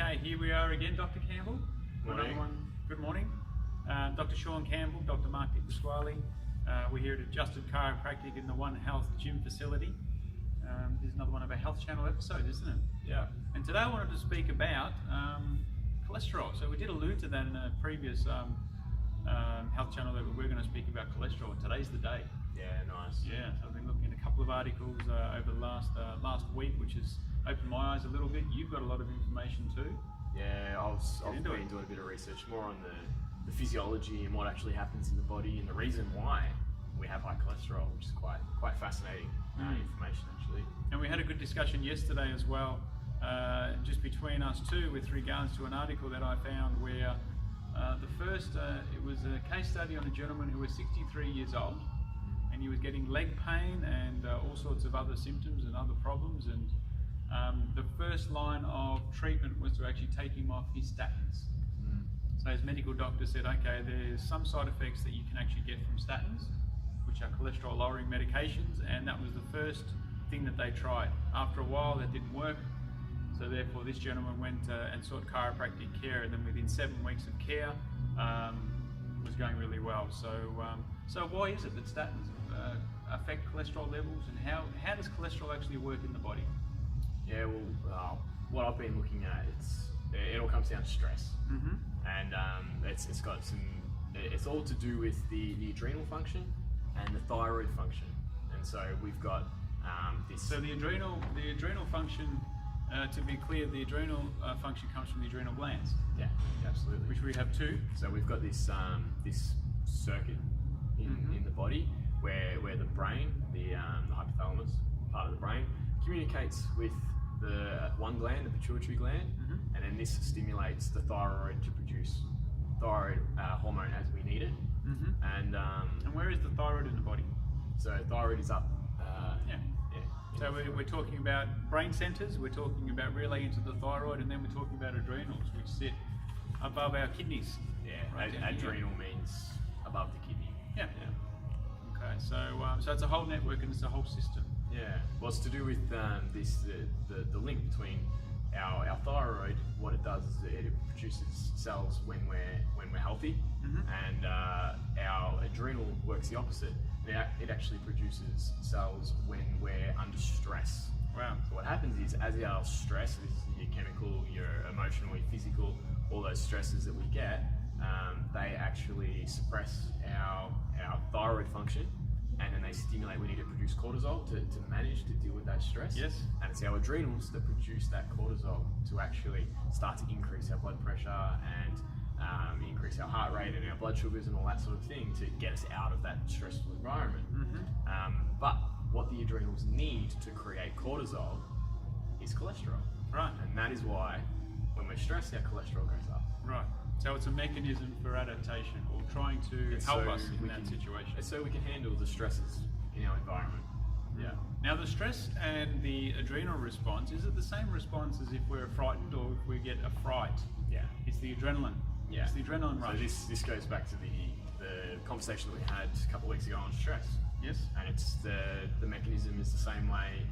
Okay, here we are again, Dr. Campbell. Morning. Good morning. Dr. Sean Campbell, Dr. Mark Pasquale. We're here at Adjusted Chiropractic in the One Health Gym facility. This is another one of our Health Channel episodes, isn't it? Yeah. And today I wanted to speak about cholesterol. So we did allude to that in a previous Health Channel that we're going to speak about cholesterol, and today's the day. Yeah, nice. Yeah, so I've been looking at a couple of articles over the last week, which has opened my eyes a little bit. You've got a lot of information too. Yeah, I've been doing a bit of research more on the physiology and what actually happens in the body and the reason why we have high cholesterol, which is quite fascinating information actually. And we had a good discussion yesterday as well, just between us two, with regards to an article that I found where it was a case study on a gentleman who was 63 years old, and he was getting leg pain and all sorts of other symptoms and other problems, and the first line of treatment was to actually take him off his statins. So his medical doctor said, okay, there's some side effects that you can actually get from statins, which are cholesterol lowering medications, and that was the first thing that they tried. After a while that didn't work, so therefore this gentleman went and sought chiropractic care, and then within 7 weeks of care was going really well. So why is it that statins affect cholesterol levels, and how does cholesterol actually work in the body? Yeah, well, what I've been looking at, it all comes down to stress, and it's all to do with the adrenal function and the thyroid function, and so we've got this. So the adrenal function, to be clear, the adrenal function comes from the adrenal glands. Yeah, absolutely. Which we have two. So we've got this circuit in the body where the brain, the hypothalamus part of the brain, communicates with the one gland, the pituitary gland, and then this stimulates the thyroid to produce thyroid hormone as we need it. And where is the thyroid in the body? So thyroid is up. So we're talking about brain centers, we're talking about relaying into the thyroid, and then we're talking about adrenals, which sit above our kidneys. Yeah, right, adrenal means above the kidney. Yeah. Okay, so it's a whole network and it's a whole system. Yeah, well, it's to do with the link between our thyroid. What it does is it produces cells when we're healthy, and our adrenal works the opposite. It actually produces cells when we're under stress. Wow. So what happens is, as our stress, this is your chemical, your emotional, your physical, all those stresses that we get, they actually suppress our thyroid function, and then they stimulate. We need to produce cortisol to manage to deal with that stress. Yes. And it's our adrenals that produce that cortisol to actually start to increase our blood pressure and increase our heart rate and our blood sugars and all that sort of thing to get us out of that stressful environment. But what the adrenals need to create cortisol is cholesterol. Right. And that is why when we're stressed, our cholesterol goes up. Right. So it's a mechanism for adaptation, or trying to help us in that situation. It's so we can handle the stresses in our environment. Yeah. Now the stress and the adrenal response, is it the same response as if we're frightened or if we get a fright? Yeah. It's the adrenaline. Yeah. It's the adrenaline rush. So this goes back to the conversation that we had a couple of weeks ago on stress. Yes. And it's the mechanism is the same way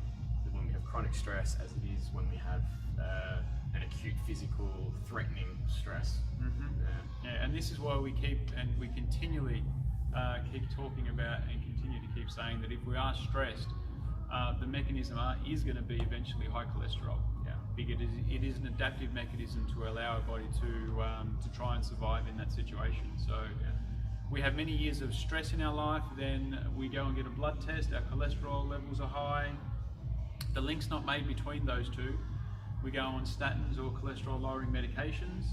that when we have chronic stress as it is when we have an acute physical threatening stress. Yeah, and this is why we continually keep talking about and continue to keep saying that if we are stressed, the mechanism is going to be eventually high cholesterol. Yeah. Because it is an adaptive mechanism to allow our body to try and survive in that situation. So we have many years of stress in our life, then we go and get a blood test, our cholesterol levels are high, the link's not made between those two. We go on statins or cholesterol lowering medications.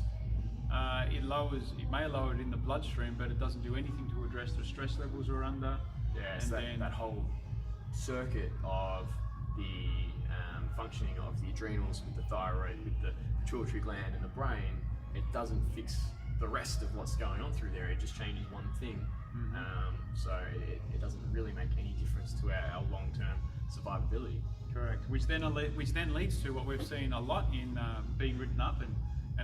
It may lower it in the bloodstream, but it doesn't do anything to address the stress levels we're under. Yeah, so that whole circuit of the functioning of the adrenals with the thyroid, with the pituitary gland and the brain, it doesn't fix the rest of what's going on through there. It just changes one thing. So it doesn't really make any difference to our long-term survivability. Correct. Which then leads to what we've seen a lot in being written up, and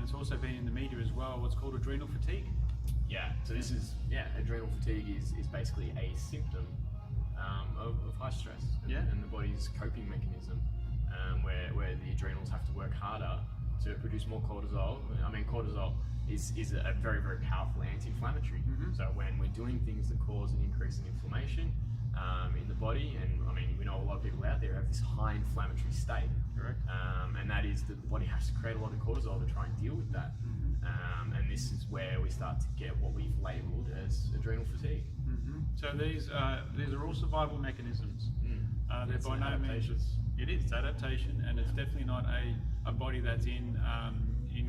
it's also been in the media as well, what's called adrenal fatigue. Yeah, so this is, adrenal fatigue is basically a symptom of high stress and the body's coping mechanism, where the adrenals have to work harder to produce more cortisol. I mean, cortisol is a very, very powerful anti-inflammatory. So when we're doing things that cause an increase in inflammation in the body, and I mean, we know a lot of people out there have this high inflammatory state. Correct. And that is that the body has to create a lot of cortisol to try and deal with that. And this is where we start to get what we've labelled as adrenal fatigue. So these are all survival mechanisms. They're It's by an no means. adaptation. It's adaptation, and it's definitely not a body that's in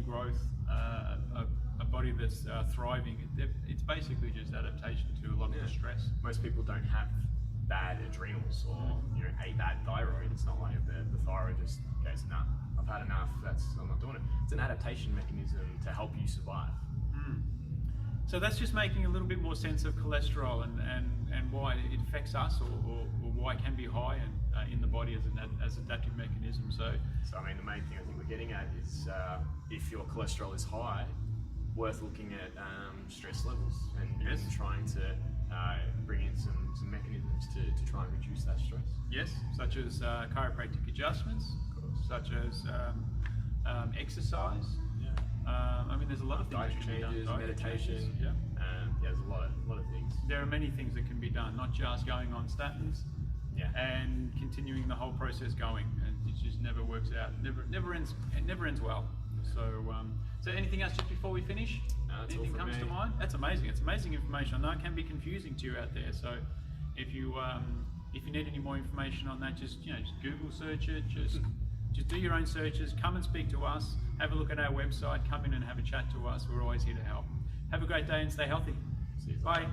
growth, a body that's thriving. It's basically just adaptation to a lot of the stress. Most people don't have bad adrenals or a bad thyroid. It's not like the thyroid just goes, nah, I've had enough, I'm not doing it. It's an adaptation mechanism to help you survive. So that's just making a little bit more sense of cholesterol and why it affects us, or why it can be high in the body as an adaptive mechanism. So I mean, the main thing I think we're getting at is if your cholesterol is high, worth looking at stress levels and trying to bring in some mechanisms to try and reduce that stress. Yes, such as chiropractic adjustments, such as exercise. I mean, there's a lot of things Diet that can be changes, done. meditation. There's a lot of things. There are many things that can be done, not just going on statins and continuing the whole process going, and it just never works out. Never ends. It never ends well. So anything else just before we finish? Anything comes to mind? That's amazing. It's amazing information. I know it can be confusing to you out there. So if you need any more information on that, just Google search it. Just do your own searches. Come and speak to us. Have a look at our website. Come in and have a chat to us. We're always here to help. Have a great day and stay healthy. See you. Bye.